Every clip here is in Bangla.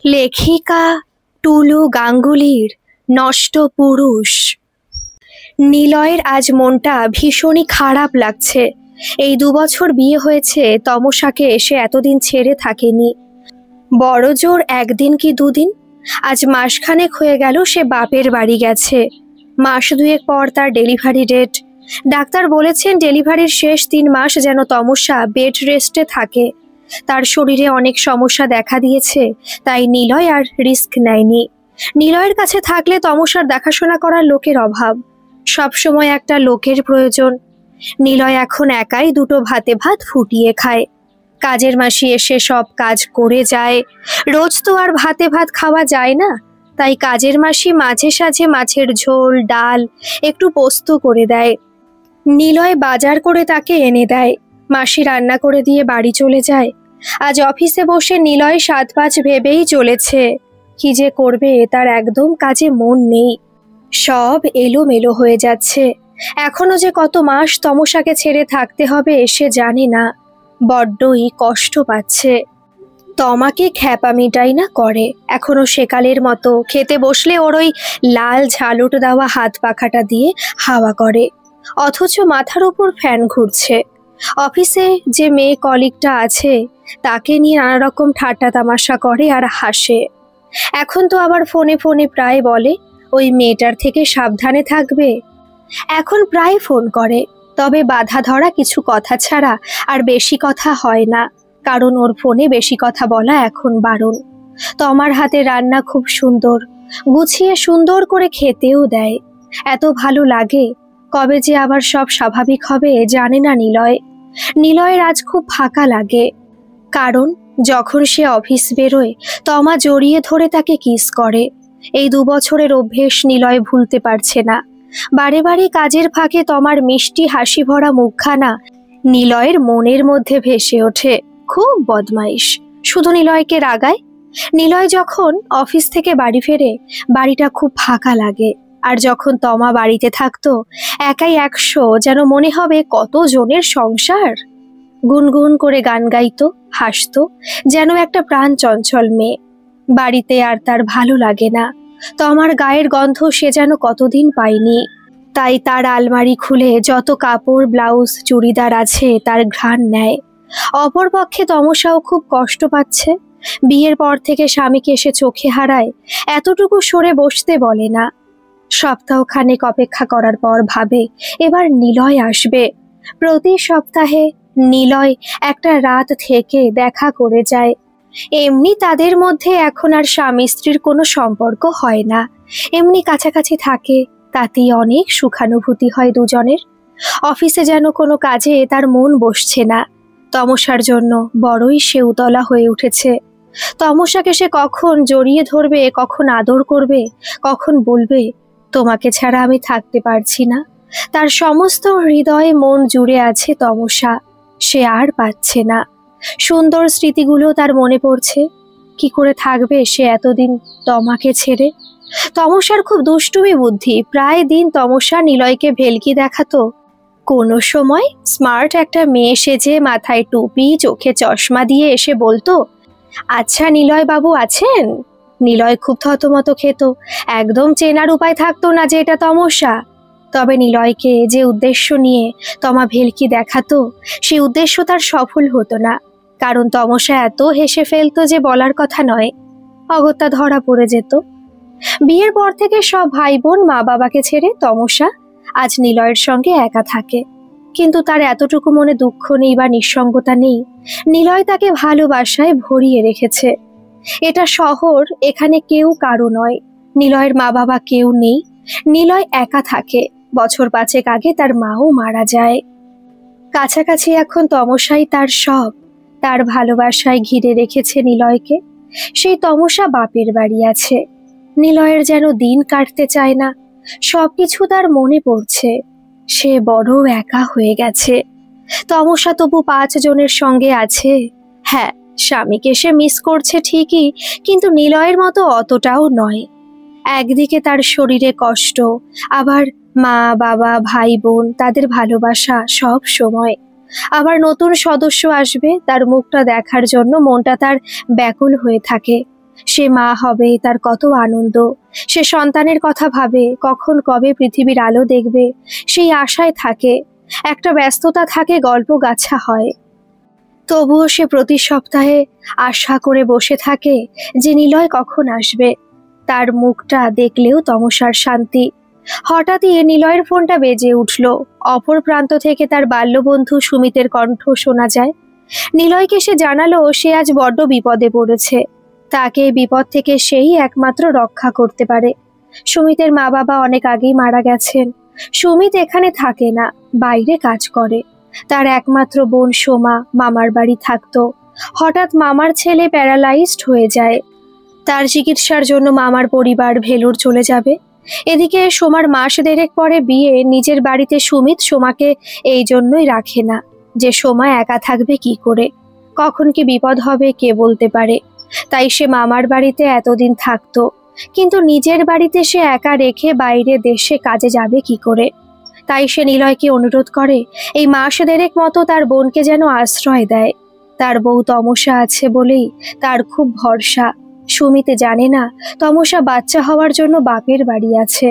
লেখিকা টুলু গাঙ্গুলির নষ্ট পুরুষ। নিলয়ের আজ মনটা ভীষণই খারাপ লাগছে। এই 2 বছর বিয়ে হয়েছে, তমসাকে এসে এতদিন ছেড়ে থাকেনি। বড় জোর 1 দিন কি 2 দিন। আজ মাসখানেক হয়ে গেল সে বাপের বাড়ি গেছে। মাস 2 পর তার ডেলিভারি ডেট। ডাক্তার বলেছেন ডেলিভারির শেষ 3 মাস যেন তমসা বেড রেস্টে থাকে। তার শরীরে অনেক সমস্যা দেখা দিয়েছে, তাই নিলয় আর রিস্ক নেয়নি। নিলয়ের কাছে থাকলে তমসার দেখাশোনা করার লোকের অভাব, সবসময় একটা লোকের প্রয়োজন। নিলয় এখন একাই 2টো ভাতে ভাত ফুটিয়ে খায়। কাজের মাসি এসে সব কাজ করে যায়। রোজ তো আর ভাতে ভাত খাওয়া যায় না, তাই কাজের মাসি মাঝে সাঝে মাছের ঝোল, ডাল, একটু পোস্ত করে দেয়। নিলয় বাজার করে তাকে এনে দেয়। মাসি রান্না করে দিয়ে বাড়ি চলে যায়। আজ অফিসে বসে নিলয় 7-5 ভেবেই চলেছে, কি যে করবে তার একদম কাজে মন নেই। সব এলোমেলো হয়ে যাচ্ছে। এখনো যে কত মাস তমসাকে ছেড়ে থাকতে হবে সে জানে না। বড্ডই কষ্ট পাচ্ছে। তমাকে খ্যাপা মিটাই না করে, এখনো সেকালের মতো খেতে বসলে ওর ওই লাল ঝালট দেওয়া হাত পাখাটা দিয়ে হাওয়া করে, অথচ মাথার উপর ফ্যান ঘুরছে। অফিসে যে মেয়ে কলিগটা আছে তাকে নিয়ে নানা রকম ঠাট্টা তামাশা করে আর হাসে। এখন তো আবার ফোনে ফোনে প্রায় বলে ওই মেয়েটার থেকে সাবধানে থাকবে। এখন প্রায় ফোন করে, তবে বাধা ধরা কিছু কথা ছাড়া আর বেশি কথা হয় না, কারণ ওর ফোনে বেশি কথা বলা এখন বারণ। তমার হাতে রান্না খুব সুন্দর, গুছিয়ে সুন্দর করে খেতেও দেয়। এত ভালো লাগে। কবে যে আবার সব স্বাভাবিক হবে জানে না নিলয়। নিলয়ের আজ খুব ফাঁকা লাগে, কারণ যখন সে অফিস বেরোয় তমা জড়িয়ে ধরে তাকে কিস করে। এই 2 বছরের অভ্যেস নিলয় ভুলতে পারছে না। বারে বারে কাজের ফাঁকে তমার মিষ্টি হাসি ভরা মুখখানা নিলয়ের মনের মধ্যে ভেসে ওঠে। খুব বদমাইশ, শুধু নিলয়কে রাগায়। নিলয় যখন অফিস থেকে বাড়ি ফেরে বাড়িটা খুব ফাঁকা লাগে, আর যখন তমা বাড়িতে থাকতো একাই 100, যেন মনে হবে কত জনের সংসার। গুনগুন করে গান গাইতো, হাসতো, যেন একটা প্রাণ চঞ্চল মেয়ে। বাড়িতে আর তার ভালো লাগে না। তমার গায়ের গন্ধ সে যেন কতদিন পায়নি, তাই তার আলমারি খুলে যত কাপড়, ব্লাউজ, চুড়িদার আছে তার ঘ্রাণ নেয়। অপরপক্ষে তমসাও খুব কষ্ট পাচ্ছে। বিয়ের পর থেকে স্বামীকে এসে চোখে হারায়, এতটুকু সরে বসতে বলে না। সপ্তাহখানেক অপেক্ষা করার পর ভাবে এবার নিলয় আসবে। প্রতি সপ্তাহে নিলয় একটা রাত থেকে দেখা করে যায়। এমনি তাদের মধ্যে এখন আর স্বামী স্ত্রীর কোনো সম্পর্ক হয় না, এমনি কাছাকাছি থাকে, তাতেই অনেক সুখানুভূতি হয় দুজনের। অফিসে যেন কোনো কাজে তার মন বসছে না। তমসার জন্য বড়ই সে উতলা হয়ে উঠেছে। তমসাকে সে কখন জড়িয়ে ধরবে, কখন আদর করবে, কখন বলবে তোমাকে ছাড়া আমি থাকতে পারছি না। তার সমস্ত হৃদয়ে মন জুড়ে আছে তমসা, সে আর পাচ্ছে না। সুন্দর স্মৃতিগুলো তার মনে পড়ছে। কি করে থাকবে সে এতদিন তমাকে ছেড়ে? তমসার খুব দুষ্টুমি বুদ্ধি। প্রায় দিন তমসা নিলয়কে ভেলকি দেখাতো। কোনো সময় স্মার্ট একটা মেয়ে সেজে মাথায় টুপি, চোখে চশমা দিয়ে এসে বলতো, আচ্ছা নিলয় বাবু আছেন? নিলয় খুব থতমত খেত, একদম চেনার উপায় থাকতো না যে এটা তমসা। তবে নিলয়কে যে উদ্দেশ্য নিয়ে তমা ভেলকি দেখাতো সেই উদ্দেশ্য তার সফল হতো না, কারণ তমসা এত হেসে ফেলতো যে বলার কথা নয়। অগত্যা ধরা পড়ে যেত। বিয়ের পর থেকে সব ভাই বোন, মা বাবাকে ছেড়ে তমসা আজ নিলয়ের সঙ্গে একা থাকে। কিন্তু তার এতটুকু মনে দুঃখ নেই বা নিঃসঙ্গতা নেই। নিলয় তাকে ভালোবাসায় ভরিয়ে রেখেছে। এটা শহর, এখানে কেউ কারো নয়। নিলয়ের মা বাবা কেউ নেই। নিলয় একা থাকে। বছর 5 আগে তার মাও মারা যায়। কাছাকাছি এখন তমসাই তার সব। তার ভালোবাসায় ঘিরে রেখেছে নিলয়কে। সেই তমসা বাপের বাড়ি আছে। নিলয়ের যেন দিন কাটতে চায় না। সবকিছু তার মনে পড়ছে। সে বড় একা হয়ে গেছে। তমসা তবু 5 জনের সঙ্গে আছে। হ্যাঁ, স্বামীকে সে মিস করছে ঠিকই, কিন্তু নিলয়ের মতো অতটাও নয়। একদিকে তার শরীরে কষ্ট, আবার মা বাবা, ভাই বোন, তাদের ভালোবাসা সব সময়। আবার নতুন সদস্য আসবে, তার মুখটা দেখার জন্য মনটা তার ব্যাকুল হয়ে থাকে। সে মা হবে, তার কত আনন্দ। সে সন্তানের কথা ভাবে, কখন কবে পৃথিবীর আলো দেখবে সেই আশায় থাকে। একটা ব্যস্ততা থাকে, গল্প গাছা হয়। তবুও সে প্রতি সপ্তাহে আশা করে বসে থাকে যে নিলয় কখন আসবে। তার মুখটা দেখলেও তমসার শান্তি। হঠাৎই নিলয়ের ফোনটা বেজে উঠল। অপর প্রান্ত থেকে তার বাল্যবন্ধু সুমিতের কণ্ঠ শোনা যায়। নিলয়কে সে জানালো সে আজ বড্ড বিপদে পড়েছে। তাকে বিপদ থেকে সেই একমাত্র রক্ষা করতে পারে। সুমিতের মা বাবা অনেক আগেই মারা গেছেন। সুমিত এখানে থাকে না, বাইরে কাজ করে। তার একমাত্র বোন সোমা মামার বাড়ি থাকতো। হঠাৎ মামার ছেলে প্যারালাইজড হয়ে যায়। তার চিকিৎসার জন্য মামার পরিবার ভেলোর চলে যাবে। এদিকে সোমার মাস দেড়েক পরে বিয়ে। নিজের বাড়িতে সুমিত সোমাকে এই জন্যই রাখে না যে সোমা একা থাকবে কি করে, কখন কি বিপদ হবে কে বলতে পারে। তাই সে মামার বাড়িতে এতদিন থাকতো, কিন্তু নিজের বাড়িতে সে একা রেখে বাইরে দেশে কাজে যাবে কি করে। তাই সে নিলয়কে অনুরোধ করে এই মাস দেড়েক মতো তার বোনকে যেন আশ্রয় দেয়। তার বউ তমসা আছে বলেই তার খুব ভরসা। সুমিত জানে না তমসা বাচ্চা হওয়ার জন্য বাপের বাড়ি আছে।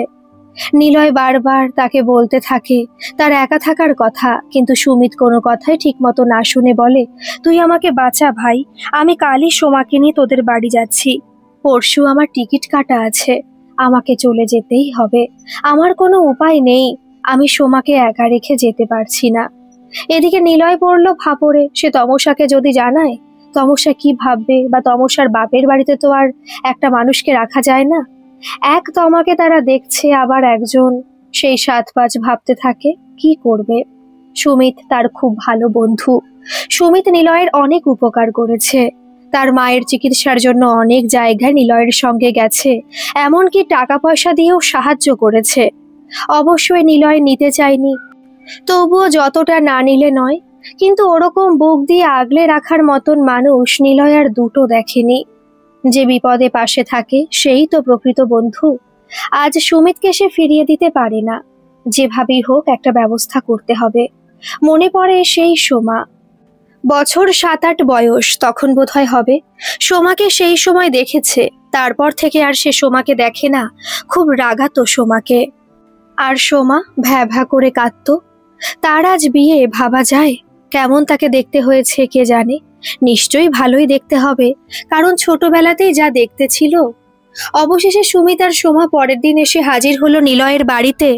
নিলয় বারবার তাকে বলতে থাকে তার একা থাকার কথা, কিন্তু সুমিত কোনো কথাই ঠিক মতো না শুনে বলে, তুই আমাকে বাঁচা ভাই, আমি কালই সোমাকে নিয়ে তোদের বাড়ি যাচ্ছি। পরশু আমার টিকিট কাটা আছে, আমাকে চলে যেতেই হবে। আমার কোনো উপায় নেই, আমি সোমাকে একা রেখে যেতে পারছি না। এদিকে নিলয় পড়ল ফাপড়ে। সে তমসাকে যদি জানায়, তমসা কি ভাববে, বা তমসার বাপের বাড়িতে তো আর একটা মানুষকে রাখা যায় না। এক তমাকে তারা দেখছে, আবার একজন। সেই ৭-৫ ভাবতে থাকে কি করবে। সুমিত তার খুব ভালো বন্ধু। সুমিত নিলয়ের অনেক উপকার করেছে। তার মায়ের চিকিৎসার জন্য অনেক জায়গায় নিলয়ের সঙ্গে গেছে, এমনকি টাকা পয়সা দিয়েও সাহায্য করেছে। অবশ্যই নিলয় নিতে চায়নি, তবুও যতটা না নিলে নয়। কিন্তু ওরকম বুক দিয়ে আগলে রাখার মতন মানুষ নিলয় আর দুটো দেখেনি। যে বিপদে পাশে থাকে সেই তো প্রকৃত বন্ধু। আজ সুমিতকে সে ফিরিয়ে দিতে পারে না, যেভাবেই হোক একটা ব্যবস্থা করতে হবে। মনে পড়ে সেই সোমা, বছর ৭-৮ বয়স তখন বোধহয় হবে। সোমাকে সেই সময় দেখেছে, তারপর থেকে আর সে সোমাকে দেখে না। খুব রাগাতো সোমাকে। আর সোমা ভ্যা ভ্যা করে কাঁদতো। তার আজ বিয়ে, ভাবা যায় কেমন তাকে দেখতে হয়েছে কে জানে। নিশ্চয়ই ভালোই দেখতে হবে, কারণ ছোটবেলাতেই যা দেখতে ছিল। অবশেষে সুমিত আর সোমা পরের দিন এসে হাজির হলো নিলয়ের বাড়িতে।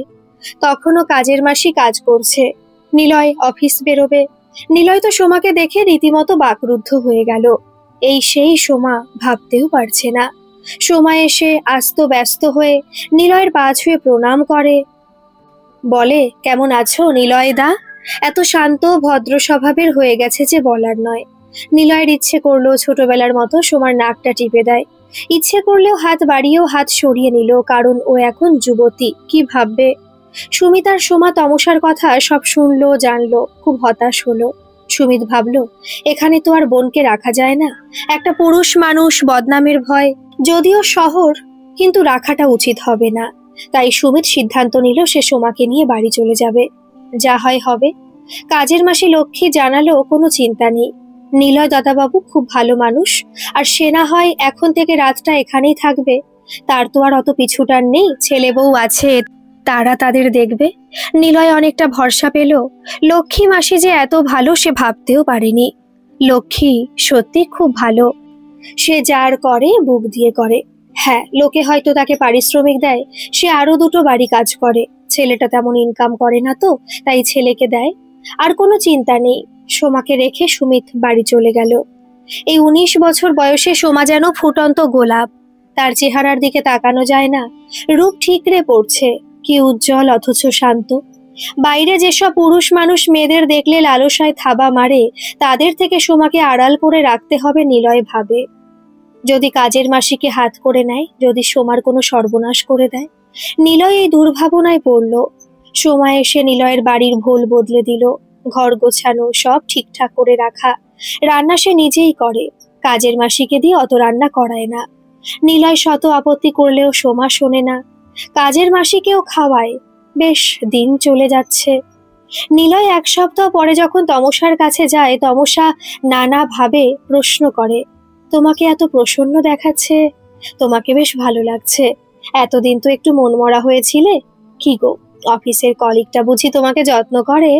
তখনও কাজের মাসি কাজ করছে, নিলয় অফিস বেরোবে। নিলয় তো সোমাকে দেখে রীতিমতো বাকরুদ্ধ হয়ে গেল। এই সেই সোমা, ভাবতেও পারছে না। সোমা এসে আস্ত ব্যস্ত হয়ে নিলয়ের পা ছুঁয়ে প্রণাম করে, বলে, কেমন আছো নিলয় দা? এত শান্ত ভদ্র স্বভাবের হয়ে গেছে যে বলার নয়। নিলয়ের ইচ্ছে করলো ছোটবেলার মতো সোমার নাকটা টিপে দেয়। ইচ্ছে করলেও হাত বাড়িয়েও হাত সরিয়ে নিল, কারণ ও এখন যুবতী, কি ভাববে। সুমিত আর সোমা তমসার কথা সব শুনলো, জানলো, খুব হতাশ হলো। সুমিত ভাবলো, এখানে তো আর বোনকে রাখা যায় না। একটা পুরুষ মানুষ, বদনামের ভয়, যদিও শহর, কিন্তু রাখাটা উচিত হবে না। তাই সুমিত সিদ্ধান্ত নিল সে সোমাকে নিয়ে বাড়ি চলে যাবে। যা হয় হবে। কাজের মাসি লক্ষ্মী জানালো কোনো চিন্তা নেই, নিলয় দাদাবাবু খুব ভালো মানুষ, আর সে না হয় এখন থেকে রাতটা এখানেই থাকবে। তার তো আর অত পিছুটার নেই, ছেলে বউ আছে, তারা তাদের দেখবে। নিলয় অনেকটা ভরসা পেল। লক্ষ্মী মাসি যে এত ভালো সে ভাবতেও পারেনি। লক্ষ্মী সত্যি খুব ভালো। সে যার করে বুক দিয়ে করে। হ্যাঁ, লোকে হয়তো তাকে পারিশ্রমিক দেয়, সে আরো দুটো বাড়ি কাজ করে। ছেলেটা তেমন ইনকাম করে না তো, তাই ছেলেকে দেয়। আর কোনো চিন্তা নেই। সোমাকে রেখে সুমিত বাড়ি চলে গেল। এই ১৯ বছর বয়সে সোমা যেন ফুটন্ত গোলাপ। তার চেহারার দিকে তাকানো যায় না, রূপ ঠিকরে পড়ছে। কি উজ্জ্বল অথচ শান্ত। বাইরে যেসব পুরুষ মানুষ মেয়েদের দেখলে লালসায় থাবা মারে, তাদের থেকে সোমাকে আড়াল করে রাখতে হবে নিলয় ভাবে। যদি কাজের মাসিকে হাত করে নেয়, যদি সোমার কোনো সর্বনাশ করে দেয়। নিলয় এই দুর্ভাবনায় পড়ল। সোমা এসে নিলয়ের বাড়ির ভোল বদলে দিল। ঘর গোছানো, সব ঠিকঠাক করে রাখা। রান্না সে নিজেই করে, কাজের মাসিকে দিয়ে অত রান্না করায় না। নিলয় শত আপত্তি করলেও সোমা শোনে না। কাজের মাসিকেও খাওয়ায়। বেশ দিন চলে যাচ্ছে। নিলয় ১ সপ্তাহ পরে যখন তমসার কাছে যায়, তমসা নানা ভাবে প্রশ্ন করে, তোমাকে এত প্রসন্ন দেখাচ্ছে, তোমাকে বেশ ভালো লাগছে। এতদিন তো একটু মনমরা হয়েছিলে। কি গো, অফিসের কলিগটা বুঝি তোমাকে যত্ন করে?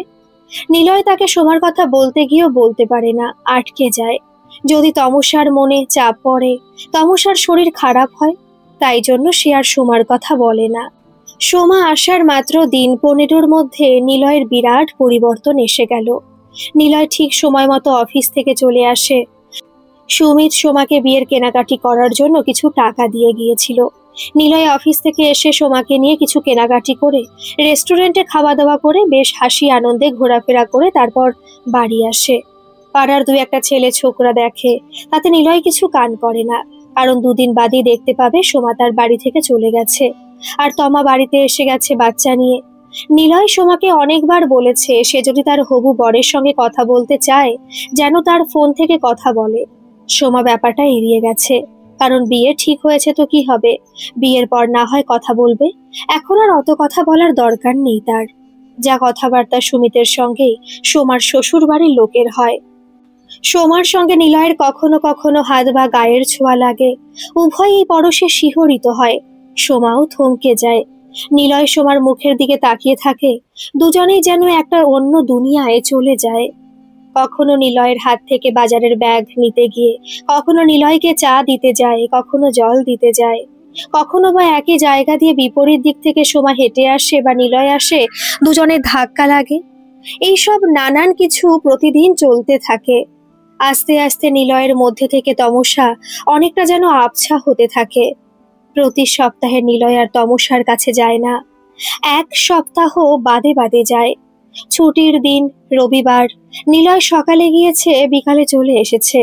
নিলয় তাকে সোমার কথা বলতে গিয়েও বলতে পারে না, আটকে যায়। যদি তমসার মনে চাপ পড়ে, তমসার শরীর খারাপ হয়, তাই জন্য সে আর সোমার কথা বলে না। সোমা আসার মাত্র দিন 15 মধ্যে নিলয়ের বিরাট পরিবর্তন এসে গেল। নিলয় ঠিক সময় মতো অফিস থেকে চলে আসে। সুমিত সোমাকে বিয়ের কেনাকাটি করার জন্য কিছু টাকা দিয়ে গিয়েছিল। নিলয় অফিস থেকে এসে সোমাকে নিয়ে কিছু কেনাকাটি করে রেস্টুরেন্টে খাওয়া দাওয়া করে বেশ হাসি আনন্দে ঘোরাফেরা করে তারপর বাড়ি আসে। পাড়ার 2-1 ছেলে ছোকরা দেখে, তাতে নিলয় কিছু কান করে না, কারণ 2 দিন বাদই দেখতে পাবে সোমা তার বাড়ি থেকে চলে গেছে, আর তমা বাড়িতে এসে গেছে বাচ্চা নিয়ে। নিলয় সোমাকে অনেকবার বলেছে সে যদি তার হবু বরের সঙ্গে কথা বলতে চায় যেন তার ফোন থেকে কথা বলে। সোমা ব্যাপারটা এড়িয়ে গেছে, কারণ বিয়ে ঠিক হয়েছে তো কি হবে, বিয়ের পর না হয় কথা বলবে। এখন আর অত কথা বলার দরকার নেই তার। যা কথাবার্তা সুমিতের সঙ্গেই সোমার শ্বশুর বাড়ির লোকের হয়। সোমার সঙ্গে নিলয়ের কখনো কখনো হাত বা গায়ের ছোঁয়া লাগে, উভয়ই পরশে শিহরিত হয়। সোমাও থমকে যায়। নিলয় সোমার মুখের দিকে তাকিয়ে থাকে, দুজনেই যেন একটা অন্য দুনিয়ায় চলে যায়। কখনো নিলয়ের হাত থেকে বাজারের ব্যাগ নিতে গিয়ে, কখনো নিলয়কে চা দিতে যায়, কখনো জল দিতে যায়, কখনো বা একই জায়গা দিয়ে বিপরীত দিক থেকে সোমা হেঁটে আসে বা নিলয় আসে, দুজনের ধাক্কা লাগে। এইসব নানান কিছু প্রতিদিন চলতে থাকে। আস্তে আস্তে নিলয়ের মধ্যে থেকে তমসা অনেকটা যেন আবছা হতে থাকে। প্রতি সপ্তাহে নিলয় আর তমসার কাছে যায় না, 1 সপ্তাহ বাদে বাদে যায়। ছুটির দিন রবিবার, নিলয় সকালে গিয়েছে, বিকালে চলে এসেছে।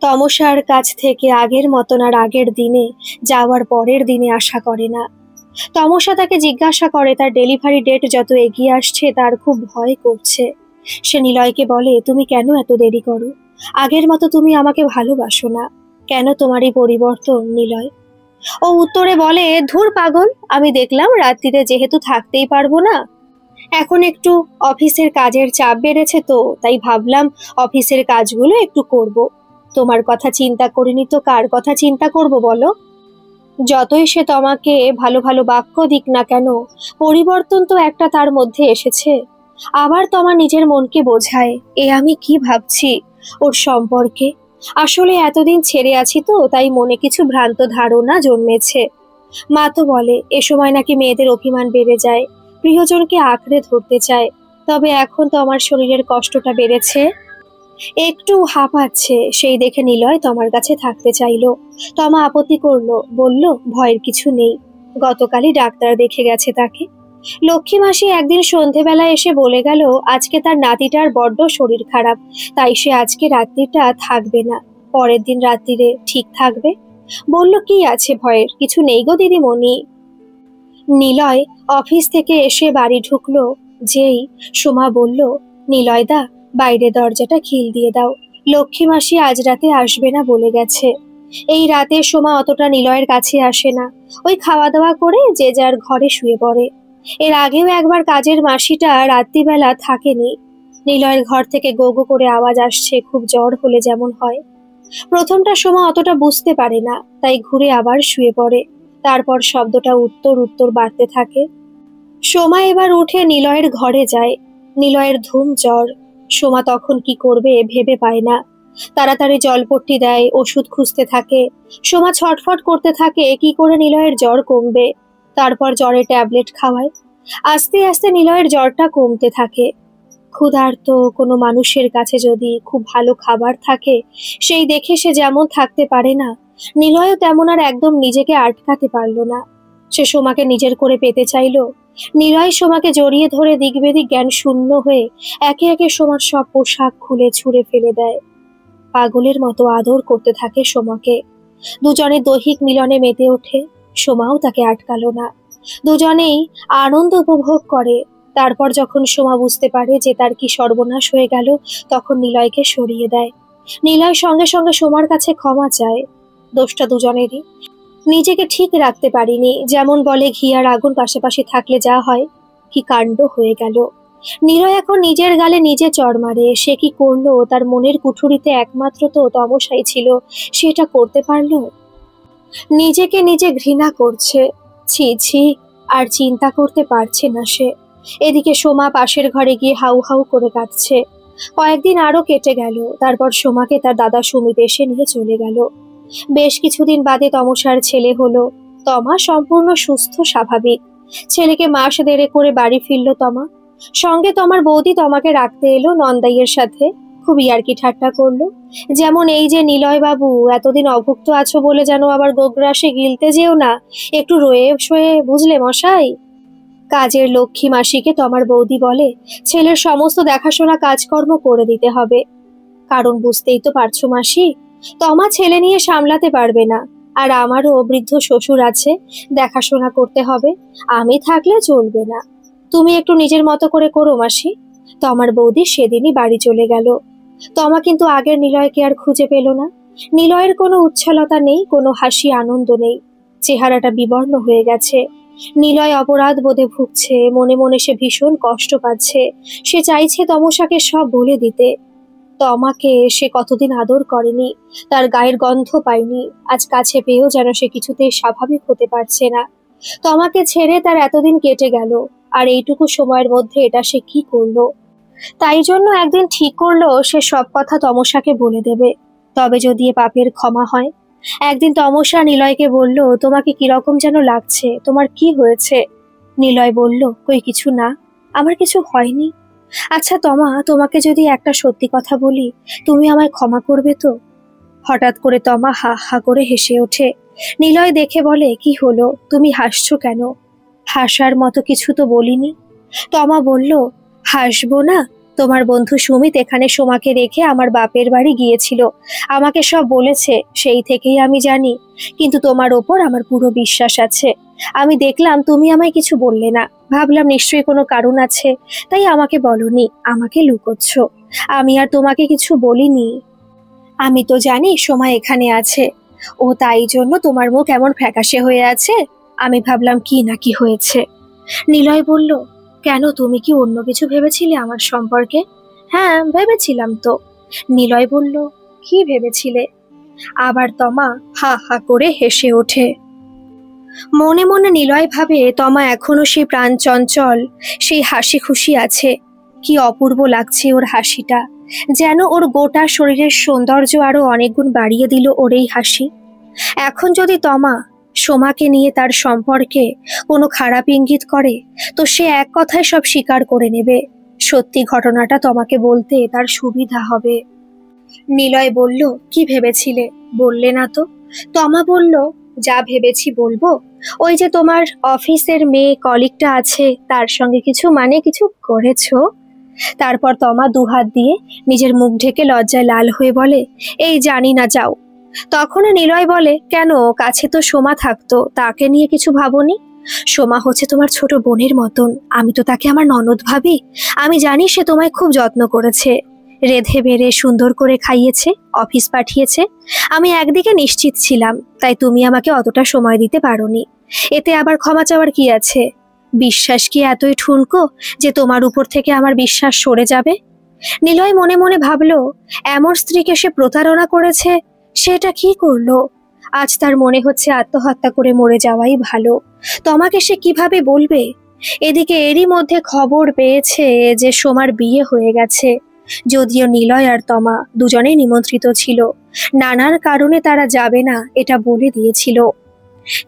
তমসার কাছ থেকে আগের মতন আর আগের দিনে যাওয়ার পরের দিনে আশা করে না। তমসা তাকে জিজ্ঞাসা করে তার ডেলিভারি ডেট যত এগিয়ে আসছে তার খুব ভয় করছে। সে নিলয়কে বলে, তুমি কেন এত দেরি করো? আগের মতো তুমি আমাকে ভালোবাসো না কেন? তোমার এই পরিবর্তন নিলয়। ও উত্তরে বলে, ধুর পাগল, আমি দেখলাম রাত্রিরে যেহেতু থাকতেই পারবো না, এখন একটু অফিসের কাজের চাপ বেড়েছে, তো তাই ভাবলাম অফিসের কাজগুলো একটু করব। তোমার কথা চিন্তা করিনি তো কার কথা চিন্তা করব বলো? যতই সে তোমাকে ভালো ভালো বাক্য দিক না কেন, পরিবর্তন তো একটা তার মধ্যে এসেছে। আবার তোমার নিজের মনকে বোঝায় এ আমি কি ভাবছি ওর সম্পর্কে। আসলে এতদিন ছেড়ে আছি তো তাই মনে কিছু ভ্রান্ত ধারণা জন্মেছে। মা তো বলে এ সময় নাকি মেয়েদের অভিমান বেড়ে যায়, প্রিয়জনকে আঁকড়ে ধরতে চায়। তবে এখন তো আমার শরীরের কষ্টটা বেড়েছে, একটু হাঁপাচ্ছে, সেই দেখে নিলয় তোমার কাছে থাকতে চাইলো। তমা আপত্তি করলো, বলল ভয়ের কিছু নেই, গতকালই ডাক্তার দেখে গেছে তাকে। লক্ষ্মী মাসি একদিন সন্ধেবেলা এসে বলে গেল আজকে তার নাতিটার বড্ড শরীর খারাপ, তাই সে আজকে রাত্রিটা থাকবে না, পরের দিন রাত্রিরে ঠিক থাকবে। বলল কি আছে ভয়ের, কিছু নেই গো দিদিমণি। নিলয় অফিস থেকে এসে বাড়ি ঢুকলো, যেই সোমা বলল, নিলয়দা বাইরে দরজাটা খিল দিয়ে দাও, লক্ষ্মী মাসি আজ রাতে আসবে না বলে গেছে। এই রাতে সোমা অতটা নিলয়ের কাছে আসে না, ওই খাওয়া দাওয়া করে যে যার ঘরে শুয়ে পড়ে। এর আগেও একবার কাজের মাসিটা রাত্রিবেলা থাকেনি। নিলয়ের ঘর থেকে গো গো করে আওয়াজ আসছে, খুব জ্বর হলে যেমন হয়। প্রথমটা সোমা অতটা বুঝতে পারে না, তাই ঘুরে আবার শুয়ে পড়ে। তারপর শব্দটা উত্তর উত্তর বাড়তে থাকে। সোমা এবার উঠে নিলয়ের ঘরে যায়। নিলয়ের ধুম জ্বর। সোমা তখন কি করবে ভেবে পায় না। তাড়াতাড়ি জলপট্টি দেয়, ওষুধ খুঁজতে থাকে। সোমা ছটফট করতে থাকে কি করে নিলয়ের জ্বর কমবে। তারপর জ্বরের ট্যাবলেট খাওয়ায়। আস্তে আস্তে নিলয়ের জ্বরটা কমতে থাকে। ক্ষুধার্ত কোনো মানুষের কাছে যদি খুব ভালো খাবার থাকে, সেই দেখে সে যেমন থাকতে পারে না, নিলয়ও তেমন আর একদম নিজেকে আটকাতে পারল না। সে সোমাকে নিজের করে পেতে চাইল। নিলয় সোমাকে জড়িয়ে ধরে দিক বেদিক জ্ঞান শূন্য হয়ে একে একে সোমার সব পোশাক খুলে ছুঁড়ে ফেলে দেয়। পাগলের মতো আদর করতে থাকে সোমাকে। দুজনে দৈহিক মিলনে মেতে ওঠে। সোমাও তাকে আটকালো না। দুজনেই আনন্দ উপভোগ করে। তারপর যখন সোমা বুঝতে পারে যে তার কি সর্বনাশ হয়ে গেল, তখন নিলয়কে সরিয়ে দেয়। নিলয় সঙ্গে সঙ্গে সোমার কাছে ক্ষমা চায়। দোষটা দুজনেরই। নিজেকে ঠিক রাখতে পারিনি, যেমন বলে ঘি আর আগুন পাশাপাশি থাকলে যা হয়, কি কাণ্ড হয়ে গেল। নিলয় এখন নিজের গালে নিজে চড় মারে। সে কি করলো? তার মনের কুঠুরিতে একমাত্র তো তমসাই ছিল, সেটা করতে পারলো? নিজেকে নিজে ঘৃণা করছে। ছি ছি, আর চিন্তা করতে পারছে না সে। এদিকে সোমা পাশের ঘরে গিয়ে হাউ হাউ করে কাঁদছে। কয়েকদিন আরো কেটে গেল। তারপর সোমাকে তার দাদা সুমিত এসে নিয়ে চলে গেল। বেশ কিছুদিন বাদে তমসার ছেলে হলো। তমা সম্পূর্ণ সুস্থ স্বাভাবিক। ছেলেকে মাস দেড়ে করে বাড়ি ফিরল তমা। সঙ্গে তোমার বৌদি তোমাকে রাখতে এলো নন্দাইয়ের সাথে। খুব ইয়ার্কি ঠাট্টা করলো। যেমন এই যে নিলয় বাবু, এতদিন অভুক্ত আছো বলে যেন আবার গোগ্রাসে গিলতে যেও না, একটু রয়ে শোয়ে, বুঝলে মশাই? কাজের লক্ষ্মী মাসিকে তোমার বৌদি বলে ছেলের সমস্ত দেখাশোনা কাজকর্ম করে দিতে হবে। কারণ বুঝতেই তো পারছো মাসি, তমা ছেলে নিয়ে সামলাতে পারবে না। আর আমারও বৃদ্ধ শ্বশুর আছে, দেখাশোনা করতে হবে। আমি থাকলে চলবে না। তুমি একটু নিজের মতো করে করো মাসি। তোমার বৌদি সেদিনই বাড়ি চলে গেল। তমা কিন্তু আগের নিলয়কে আর খুঁজে পেল না। নিলয়ের কোনো উচ্ছলতা নেই, কোনো হাসি আনন্দ নেই। চেহারাটা বিবর্ণ হয়ে গেছে। নিলয় অপরাধ বোধে ভুগছে। মনে মনে সে ভীষণ কষ্ট পাচ্ছে। সে চাইছে তমসাকে সব বলে দিতে। তমাকে সে কতদিন আদর করেনি, তার গায়ের গন্ধ পায়নি। আজ কাছে পেয়েও যেন সে কিছুতেই স্বাভাবিক হতে পারছে না। তমাকে ছেড়ে তার এতদিন কেটে গেল, আর এইটুকু সময়ের মধ্যে এটা সে কি করলো? তাই জন্য একদিন ঠিক করলো সে সব কথা তমসাকে বলে দেবে। তবে যদি এ পাপের ক্ষমা হয়। একদিন তমসা নিলয়কে বলল, তোমাকে কিরকম যেন লাগছে, তোমার কি হয়েছে? নিলয় বলল, কই কিছু না, আমার কিছু হয়নি। আচ্ছা তমা, তোমাকে যদি একটা সত্যি কথা বলি, তুমি আমায় ক্ষমা করবে তো? হঠাৎ করে তমা হা হা করে হেসে ওঠে। নিলয় দেখে বলে, কি হলো, তুমি হাসছো কেন? হাসার মতো কিছু তো বলিনি। তমা বলল, হাসবো না? তোমার বন্ধু সুমিত এখানে সোমাকে রেখে আমার বাপের বাড়ি গিয়েছিল। আমাকে সব বলেছে, সেই থেকেই আমি জানি। কিন্তু তোমার ওপর আমার পুরো বিশ্বাস আছে। আমি দেখলাম তুমি আমায় কিছু বললে না, ভাবলাম নিশ্চয়ই কোনো কারণ আছে, তাই আমাকে বলনি, আমাকে লুকোচ্ছ। আমি আর তোমাকে কিছু বলিনি। আমি তো জানি সোমা এখানে আছে। ও তাই জন্য তোমার মুখ এমন ফ্যাকাশে হয়ে আছে। আমি ভাবলাম কি না কি হয়েছে। নিলয় বলল, কেন, তুমি কি অন্য কিছু ভেবেছিলে আমার সম্পর্কে? হ্যাঁ ভেবেছিলাম তো। নিলয় বলল, কি ভেবেছিলে? আবার তমা হা হা করে হেসে ওঠে। মনে মনে নিলয় ভাবে, তমা এখনো সেই প্রাণ চঞ্চল, সেই হাসি খুশি আছে। কি অপূর্ব লাগছে ওর হাসিটা, যেন ওর গোটা শরীরের সৌন্দর্য আরো অনেক গুণ বাড়িয়ে দিল ওর এই হাসি। এখন যদি তমা সোমাকে নিয়ে তার সম্পর্কে কোনো খারাপ ইঙ্গিত করে, তো সে এক কথায় সব স্বীকার করে নেবে। সত্যি ঘটনাটা তমাকে বলতে তার সুবিধা হবে। নিলয় বলল, কি ভেবেছিলে, বললে না তো? তমা বলল, যা ভেবেছি বলবো। ওই যে তোমার অফিসের মেয়ে কলিগটা আছে, তার সঙ্গে কিছু করেছো? তারপর তমা দুহাত দিয়ে নিজের মুখ ঢেকে লজ্জায় লাল হয়ে বলে, এই জানি না, যাও। তখন নিলয় বলে, কেন, কাছে তো সোমা থাকতো, তাকে নিয়ে কিছু ভাবনি? সোমা হচ্ছে তোমার ছোট বোনের মতন, আমি তো তাকে আমার ননদ ভাবি। আমি জানি সে তোমায় খুব যত্ন করেছে, রেঁধে বেড়ে সুন্দর করে খাইয়েছে, অফিস পাঠিয়েছে। আমি একদিকে নিশ্চিত ছিলাম, তাই তুমি আমাকে অতটা সময় দিতে পারোনি। এতে আবার ক্ষমা চাওয়ার কি আছে? বিশ্বাস কি এতই ঠুনকো যে তোমার উপর থেকে আমার বিশ্বাস সরে যাবে? নিলয় মনে মনে ভাবলো, এমন স্ত্রীকে সে প্রতারণা করেছে, সেটা কি করলো? আজ তার মনে হচ্ছে আত্মহত্যা করে মরে যাওয়াই ভালো। তোমাকে সে কিভাবে বলবে? এদিকে এরই মধ্যে খবর পেয়েছে যে সোমার বিয়ে হয়ে গেছে। যদিও নিলয় আর তমা দুজনেই নিমন্ত্রিত ছিল, নানার কারণে তারা যাবে না এটা বলে দিয়েছিল।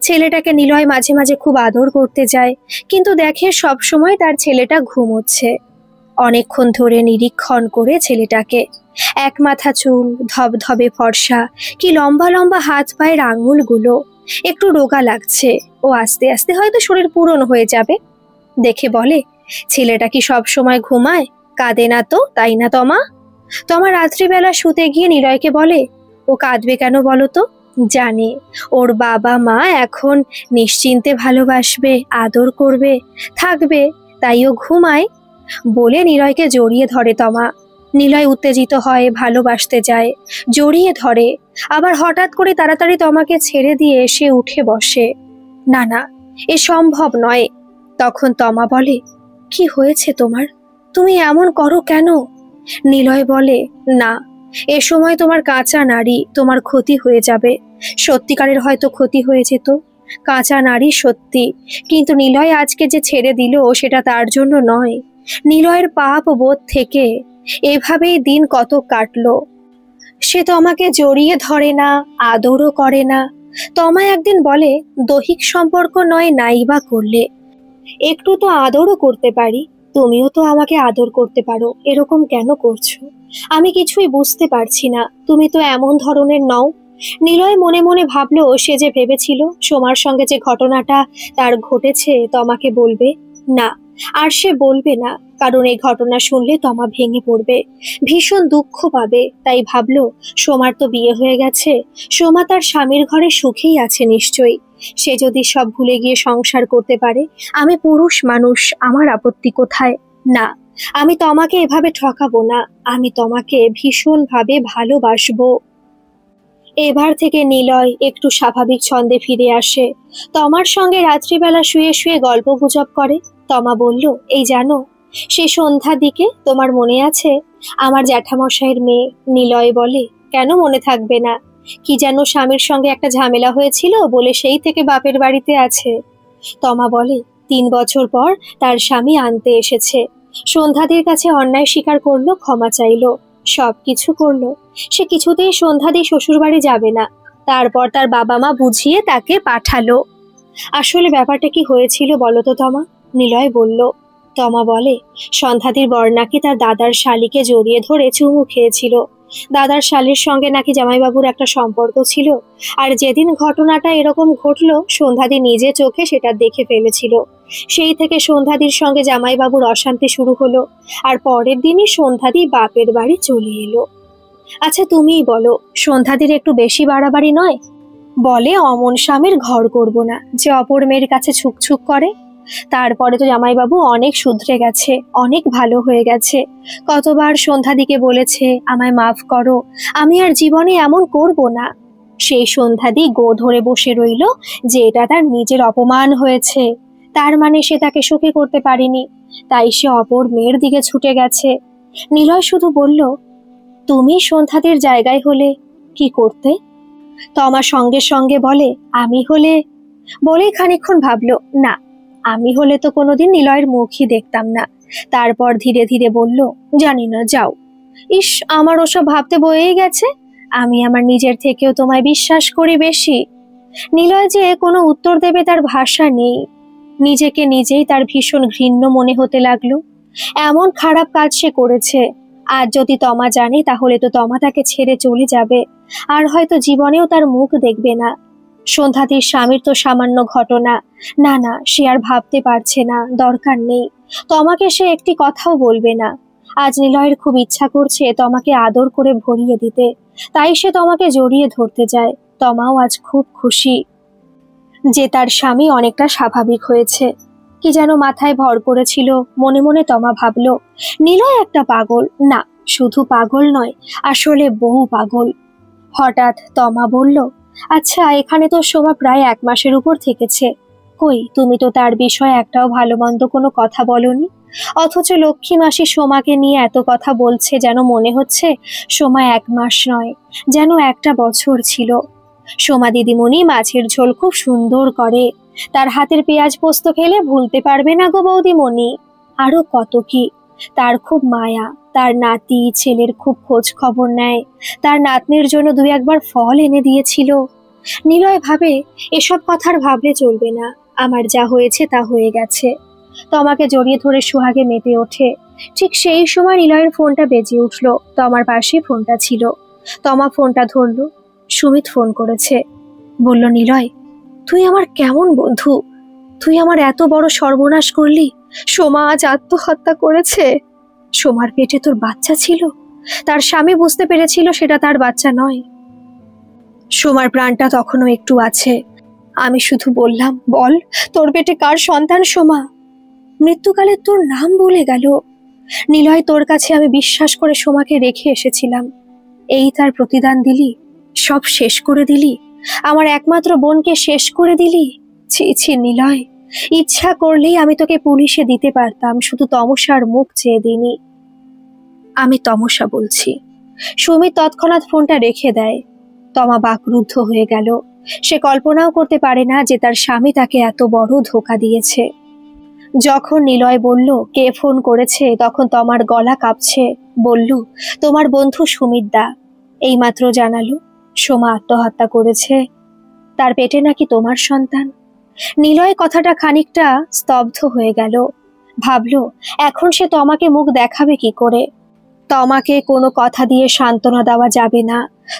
ছেলেটাকে নিলয় মাঝে মাঝে খুব আদর করতে যায়, কিন্তু দেখে সব সময় তার ছেলেটা ঘুমোচ্ছে। অনেকক্ষণ ধরে নিরীক্ষণ করে ছেলেটাকে, এক মাথা চুল, ধবধবে ফর্সা, কি লম্বা লম্বা হাত পায়ের আঙুলগুলো, একটু রোগা লাগছে। ও আস্তে আস্তে হয়তো শরীর পূরণ হয়ে যাবে। দেখে বলে, ছেলেটা কি সব সময় ঘুমায়, কাঁদে না তো, তাই না তমা? তমা রাত্রিবেলা শুতে গিয়ে নিলয়কে বলে, ও কাঁদবে কেন বলো তো? জানে ওর বাবা মা এখন নিশ্চিন্তে ভালোবাসবে, আদর করবে, থাকবে, তাই ও ঘুমায়। বলে নিলয়কে জড়িয়ে ধরে তমা। নিলয় উত্তেজিত হয়, ভালোবাসতে যায়, জড়িয়ে ধরে, আবার হঠাৎ করে তাড়াতাড়ি তমাকে ছেড়ে দিয়ে এসে উঠে বসে। না না, এ সম্ভব নয়। তখন তমা বলে, কি হয়েছে তোমার? তুমি এমন করো কেন? নিলয় বলে, না, এ সময় তোমার কাঁচা নারী, তোমার ক্ষতি হয়ে যাবে। সত্যিকারের হয়তো ক্ষতি হয়ে যেত, কাঁচা নারী সত্যি, কিন্তু নিলয় আজকে যে ছেড়ে দিল সেটা তার জন্য নয়। নিলয়ের পাপ বোধ থেকে এভাবেই দিন কত কাটলো। সে তোমাকে জড়িয়ে ধরে না, আদরও করে না। তমা একদিন বলে, দৈহিক সম্পর্ক নয় নাই বা করলে, একটু তো আদরও করতে পারি। তুমিও তো আমাকে আদর করতে পারো, এরকম কেন করছো? আমি কিছুই বুঝতে পারছি না, তুমি তো এমন ধরনের নও। নিলয় মনে মনে ভাবলো, সে যে ভেবেছিল সোমার সঙ্গে যে ঘটনাটা তার ঘটেছে তমাকে বলবে, না, আর সে বলবে না। কারণ এই ঘটনা শুনলে তমা ভেঙে পড়বে, ভীষণ দুঃখ পাবে। তাই ভাবলো, সোমার তো বিয়ে হয়ে গেছে, সোমা তার স্বামীর ঘরে সুখেই আছে নিশ্চয়ই। সে যদি সব ভুলে গিয়ে সংসার করতে পারে, আমি পুরুষ মানুষ, আমার আপত্তি কোথায়? না, আমি তোমাকে এভাবে ঠকাবো না, আমি তোমাকে ভীষণভাবে ভালোবাসবো। এবার থেকে নিলয় একটু স্বাভাবিক ছন্দে ফিরে আসে। তমার সঙ্গে রাত্রিবেলা শুয়ে শুয়ে গল্প গুজব করে। তমা বলল, এই জানো, সে সন্ধ্যার দিকে তোমার মনে আছে আমার জ্যাঠামশাইয়ের মেয়ে? নিলয় বলে, কেন মনে থাকবে না? কি যেন স্বামীর সঙ্গে একটা ঝামেলা হয়েছিল বলে সেই থেকে বাপের বাড়িতে আছে। তমা বলে, 3 বছর পর তার স্বামী আনতে এসেছে। সন্ধ্যাদির কাছে অন্যায় স্বীকার করলো, ক্ষমা চাইলো, সবকিছু করলো। সে কিছুতেই সন্ধ্যাদি শ্বশুরবাড়ি যাবে না। তারপর তার বাবা মা বুঝিয়ে তাকে পাঠালো। আসলে ব্যাপারটা কি হয়েছিল বলো তো তমা? নিলয় বলল। তমা বলে, সন্ধ্যাদির বর নাকি তার দাদার শালিকে জড়িয়ে ধরে চুমু খেয়েছিল। দাদার শালির সঙ্গে নাকি জামাইবাবুর একটা সম্পর্ক ছিল। আর যেদিন ঘটনাটা এরকম ঘটলো, সন্ধ্যাদি নিজে চোখে সেটা দেখে ফেলেছিল। সেই থেকে সন্ধ্যাদির সঙ্গে জামাইবাবুর অশান্তি শুরু হলো। আর পরের দিনই সন্ধ্যাদি বাপের বাড়ি চলে এলো। আচ্ছা তুমিই বলো, সন্ধ্যাদির একটু বেশি বাড়াবাড়ি নয়? বলে অমন স্বামীর ঘর করব না, যে অপর মেয়ের কাছে ছুকছুক করে। তারপরে তো জামাইবাবু অনেক শুধরে গেছে, অনেক ভালো হয়ে গেছে। কতবার সন্ধ্যাদিকে বলেছে, আমায় মাফ করো, আমি আর জীবনে এমন করব না। সেই সন্ধ্যাদি গো ধরে বসে রইল যে এটা তার নিজের অপমান হয়েছে, তার মানে সে তাকে সুখী করতে পারেনি, তাই সে অপর মেয়ের দিকে ছুটে গেছে। নিলয় শুধু বলল, তুমি সন্ধ্যাদির জায়গায় হলে কি করতে? তমা সঙ্গে সঙ্গে বলে, আমি হলে, বলেই খানিকক্ষণ ভাবলো, না, আমি হলে তো কোনোদিন নিলয়ের মুখই দেখতাম না। তারপর ধীরে ধীরে বলল, জানি না, যাও। ইস, আমার ওসব ভাবতে বয়েই গেছে। আমি আমার নিজের থেকেও তোমায় বিশ্বাস করি বেশি। নিলয় যে কোনো উত্তর দেবে তার ভাষা নেই। নিজেকে নিজেই তার ভীষণ ঘৃণ্য মনে হতে লাগলো। এমন খারাপ কাজ সে করেছে, আজ যদি তমা জানে তাহলে তো তমা তাকে ছেড়ে চলে যাবে, আর হয়তো জীবনেও তার মুখ দেখবে না। সন্ধ্যাদির স্বামীর তো সামান্য ঘটনা, না না, সে আর ভাবতে পারছে না, দরকার নেই। তমাকে সে একটি কথাও বলবে না। আজ নিলয়ের খুব ইচ্ছা করছে তমাকে আদর করে ভরিয়ে দিতে, তাই সে তমাকে জড়িয়ে ধরতে যায়। তমাও আজ খুব খুশি যে তার স্বামী অনেকটা স্বাভাবিক হয়েছে। কি যেন মাথায় ভর করেছিল, মনে মনে তমা ভাবল, নিলয় একটা পাগল। না, শুধু পাগল নয়, আসলে বহু পাগল। হঠাৎ তমা বলল, আচ্ছা, এখানে তো সোমা প্রায় 1 মাসের উপর থেকেছে। কই, তুমি তো তার বিষয়ে একটাও ভালো মন্দ কোনো কথা বলনি। অথচ লক্ষ্মী মাসি সোমাকে নিয়ে এত কথা বলছে, যেন মনে হচ্ছে সোমা 1 মাস নয়, যেন একটা বছর ছিল। সোমা দিদিমণি মাছের ঝোল খুব সুন্দর করে, তার হাতের পেঁয়াজ পোস্ত খেলে ভুলতে পারবে না গো বৌদিমণি। আরো কত কি, তার খুব মায়া, তার নাতি ছেলের খুব খোঁজ খবর নেয়, তার নাতনির জন্য 2-1 বার ফল এনে দিয়েছিল। নিলয় ভাবে, এসব কথার ভাবলে চলবে না, আমার যা হয়েছে তা হয়ে গেছে। তমাকে জড়িয়ে ধরে সোহাগে মেতে ওঠে। ঠিক সেই সময় নিলয়ের ফোনটা বেজে উঠল। তমার পাশে ফোনটা ছিল। তমা ফোনটা ধরল। সুমিত ফোন করেছে। বলল, নিলয়, তুই আমার কেমন বন্ধু? তুই আমার এত বড় সর্বনাশ করলি। সোমা আজ আত্মহত্যা করেছে। সোমার পেটে তোর বাচ্চা ছিল, তার স্বামী বুঝতে পেরেছিল সেটা তার বাচ্চা নয়। সোমার প্রাণটা তখনও একটু আছে। আমি শুধু বললাম, বল, তোর পেটে কার সন্তান সোমা? মৃত্যুকালে তোর নাম বলে গেল। নিলয়, তোর কাছে আমি বিশ্বাস করে সোমাকে রেখে এসেছিলাম, এই তার প্রতিদান দিলি? সব শেষ করে দিলি, আমার একমাত্র বোনকে শেষ করে দিলি। ছি ছি নিলয়, ইচ্ছা করলেই আমি তোকে পুলিশে দিতে পারতাম, শুধু তমসার মুখ চেয়ে দিনি। আমি তমসা বলছি। সুমিত তৎক্ষণাৎ ফোনটা রেখে দেয়। তমা বাকরুদ্ধ হয়ে গেল। সে কল্পনাও করতে পারে না যে তার স্বামী তাকে এত বড় ধোঁকা দিয়েছে। যখন নিলয় বলল কে ফোন করেছে, তখন তমার গলা কাঁপছে। বলল, তোমার বন্ধু সুমিত দা এইমাত্র জানালো সোমা আত্মহত্যা করেছে, তার পেটে নাকি তোমার সন্তান। নিলয় কথাটা খানিকটা স্তব্ধ হয়ে গেল। ভাবল এখন সে তমাকে মুখ দেখাবে কি করে। তমাকে কোনো কথা দিয়ে সান্ত্বনা দেওয়া যাবে না।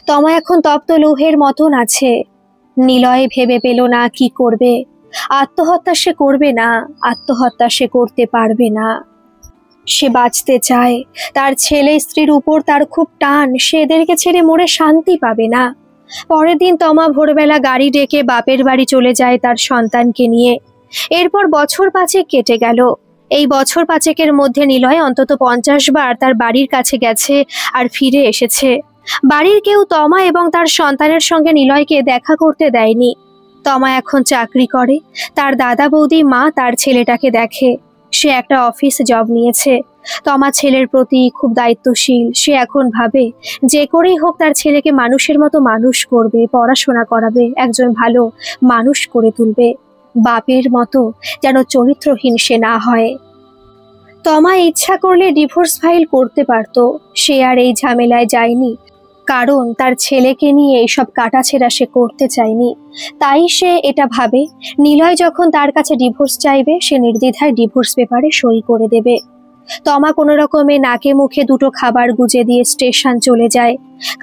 তমা এখন তপ্ত লোহের মতন আছে। নিলয় ভেবে পেল না কি করবে। আত্মহত্যা সে করবে না, আত্মহত্যা সে করতে পারবে না। সে বাঁচতে চায়। তার ছেলে স্ত্রীর উপর তার খুব টান। সে এদেরকে ছেড়ে মরে শান্তি পাবে না। পরের দিন তমা ভোরবেলা গাড়ি ডেকে বাপের বাড়ি চলে যায় তার সন্তানকে নিয়ে। এরপর বছর 5 কেটে গেল। এই বছর 5 মধ্যে নিলয় অন্তত 50 বার তার বাড়ির কাছে গেছে আর ফিরে এসেছে। বাড়ির কেউ তমা এবং তার সন্তানের সঙ্গে নিলয়কে দেখা করতে দেয়নি। তমা এখন চাকরি করে। তার দাদা বৌদি মা তার ছেলেটাকে দেখে। সে একটা অফিস জব নিয়েছে। তমা ছেলের প্রতি খুব দায়িত্বশীল। সে এখন ভাবে যে করেই হোক তার ছেলেকে মানুষের মতো মানুষ করবে, পড়াশোনা করাবে, একজন ভালো মানুষ করে তুলবে। বাপের মতো যেন চরিত্রহীন সে না হয়। তমা ইচ্ছা করলে ডিভোর্স ফাইল করতে পারত। সে আর এই ঝামেলায় যায়নি, কারণ তার ছেলেকে নিয়ে এইসব কাটাছেড়া সে করতে চায়নি। তাই সে এটা ভাবে নিলয় যখন তার কাছে ডিভোর্স চাইবে সে নির্দ্বিধায় ডিভোর্স পেপারে সই করে দেবে। তমা কোনো রকমে নাকে মুখে দুটো খাবার গুজে দিয়ে স্টেশন চলে যায়,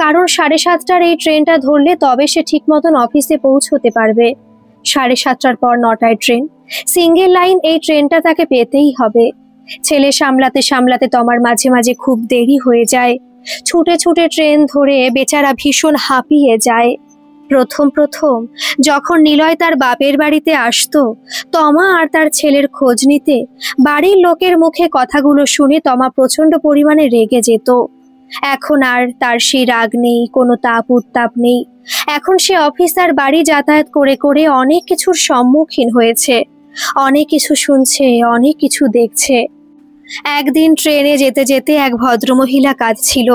কারণ 7:30টার এই ট্রেনটা ধরলে তবে সে ঠিক মতন অফিসে পৌঁছতে পারবে। 7:30টার পর 9টায় ট্রেন, সিঙ্গেল লাইন। এই ট্রেনটা তাকে পেতেই হবে। ছেলে সামলাতে সামলাতে তমার মাঝে মাঝে খুব দেরি হয়ে যায়। ছুটে ছুটে ট্রেন ধরে বেচারা ভীষণ হাঁপিয়ে যায়। প্রথম যখন নিলয় তার বাপের বাড়িতে আসতো তমা আর তার ছেলের খোঁজ নিতে, বাড়ির লোকের মুখে কথাগুলো শুনে তমা প্রচন্ড পরিমাণে রেগে যেত। এখন আর তার সেই রাগ নেই, কোনো তাপ উত্তাপ নেই। এখন সে অফিসার বাড়ি যাতায়াত করে করে অনেক কিছুর সম্মুখীন হয়েছে, অনেক কিছু শুনছে, অনেক কিছু দেখছে। একদিন ট্রেনে যেতে যেতে এক ভদ্রমহিলা কাঁদছিল।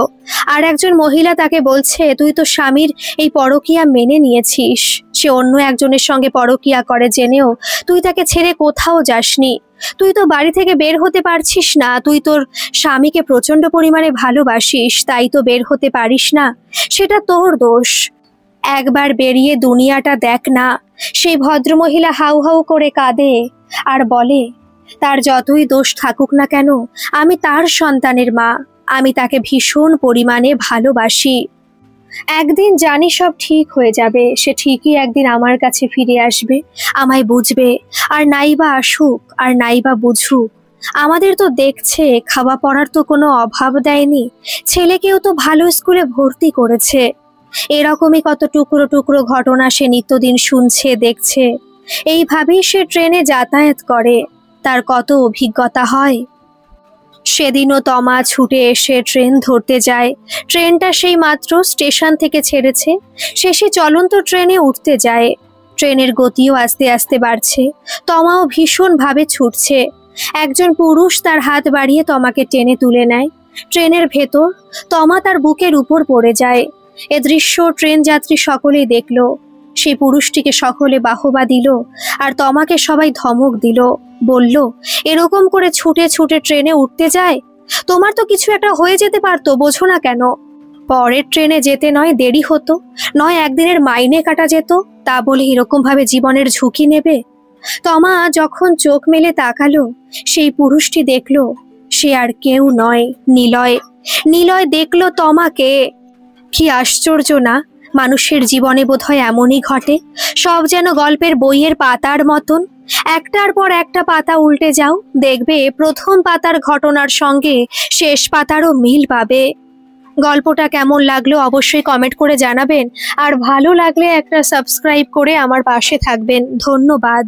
আর একজন মহিলা তাকে বলছে, তুই তো স্বামীর এই পরকীয়া মেনে নিয়েছিস। সে অন্য একজনের সঙ্গে পরকীয়া করে জেনেও তুই তাকে ছেড়ে কোথাও যাসনি। তুই তো বাড়ি থেকে বের হতে পারছিস না। তুই তোর স্বামীকে প্রচন্ড পরিমাণে ভালোবাসিস, তাই তো বের হতে পারিস না। সেটা তোর দোষ। একবার বেরিয়ে দুনিয়াটা দেখ না। সেই ভদ্রমহিলা হাউ হাউ করে কাঁদে আর বলে, তার যতই দোষ থাকুক না কেন, আমি তার সন্তানের মা। আমি তাকে ভীষণ পরিমাণে ভালোবাসি। একদিন জানি সব ঠিক হয়ে যাবে। সে ঠিকই একদিন আমার কাছে ফিরে আসবে, আমায় বুঝবে। আর নাইবা আসুক আর নাইবা বুঝুক, আমাদের তো দেখছে, খাওয়া পড়ার তো কোনো অভাব দেয়নি। ছেলেকেও তো ভালো স্কুলে ভর্তি করেছে। এরকমই কত টুকরো টুকরো ঘটনা সে নিত্যদিন শুনছে, দেখছে। এইভাবেই সে ট্রেনে যাতায়াত করে। তার কত অভিজ্ঞতা হয়। সেদিনও তমা ছুটে এসে ট্রেন ধরতে যায়। ট্রেনটা সেই মাত্র স্টেশন থেকে ছেড়েছে। সে চলন্ত ট্রেনে উঠতে যায়। ট্রেনের গতিও আস্তে আস্তে বাড়ছে। তমাও ভীষণভাবে ছুটছে। একজন পুরুষ তার হাত বাড়িয়ে তমাকে টেনে তুলে নেয়। ট্রেনের ভেতর তমা তার বুকের উপর পড়ে যায়। এ দৃশ্য ট্রেন যাত্রী সকলেই দেখল। সেই পুরুষটিকে সকলে বাহবা দিল আর তমাকে সবাই ধমক দিল, বলল, এরকম করে ছুটে ছুটে ট্রেনে উঠতে যায়? তোমার তো কিছু একটা হয়ে যেতে পারতো, বোঝো না কেন? পরের ট্রেনে যেতে নয় দেরি হতো, নয় একদিনের মাইনে কাটা যেত, তা বলে এরকম ভাবে জীবনের ঝুঁকি নেবে? তমা যখন চোখ মেলে তাকালো, সেই পুরুষটি দেখল সে আর কেউ নয়, নিলয়। নিলয় দেখল তমাকে। কি আশ্চর্য না, মানুষের জীবনে বোধহয় এমনই ঘটে। সব যেন গল্পের বইয়ের পাতার মতন। একটার পর একটা পাতা উল্টে যাও, দেখবে প্রথম পাতার ঘটনার সঙ্গে শেষ পাতারও মিল পাবে। গল্পটা কেমন লাগলো অবশ্যই কমেন্ট করে জানাবেন। আর ভালো লাগলে একটা সাবস্ক্রাইব করে আমার পাশে থাকবেন। ধন্যবাদ।